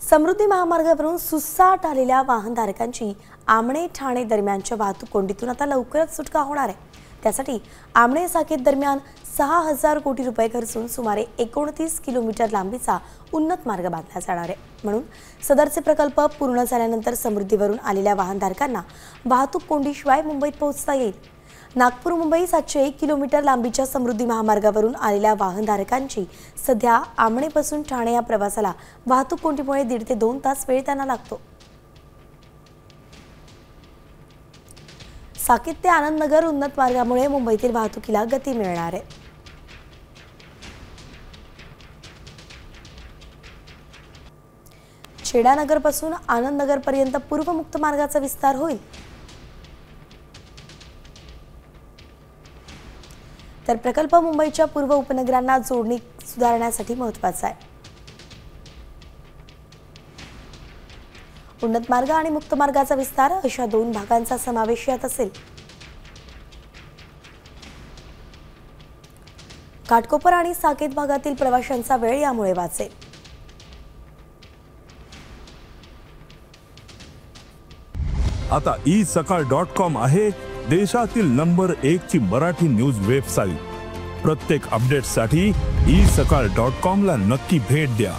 समृद्धी महामार्गावरून सुसाट आलेल्या वाहनधारकांची आमणे ठाणे दरम्यानच्या वाहतूक कोंडीतून आता लवकरच सुटका होणार आहे। त्यासाठी आमणे साकेत दरम्यान 6000 कोटी रुपये खर्चून सुमारे 29 किलोमीटर लांबीचा उन्नत मार्ग बांधला जाणार आहे। म्हणून सदरचे प्रकल्प पूर्ण झाल्यानंतर समृद्धीवरून आलेल्या वाहनधारकांना वाहतूक कोंडीशिवाय मुंबईत पोहोचता येईल। नागपूर मुंबई 701 किलोमीटर लांबीच्या समृद्धी महामार्गावरून आलेल्या वाहनधारकांची सध्या आमणेपासून ठाणे या प्रवासाला वाहतूक कोंडीमुळे 1.5 ते 2 तास वेळ त्यांना लागतो। साकेत ते आनंदनगर उन्नत मार्गामुळे मुंबईतील वाहतुकीला गती मिळणार आहे। छेडानगरपासून आनंदनगरपर्यंत पूर्वमुक्त मार्गाचा विस्तार होईल, तर प्रकल्प मुंबईच्या पूर्व उपनगरांना जोडणी सुधारण्यासाठी महत्त्वाचा आहे। उन्नत मार्ग आणि मुक्त मार्गाचा विस्तार अशा 2 भागांचा समावेश यात असेल। घाटकोपर आणि साकेत भागातील प्रवाशांचा वेळ यामुळे वाचेल। आता isakal.com आहे देशातील नंबर 1 ची मराठी न्यूज वेबसाईट। प्रत्येक अपडेटसाठी isakal.com ला नक्की भेट द्या।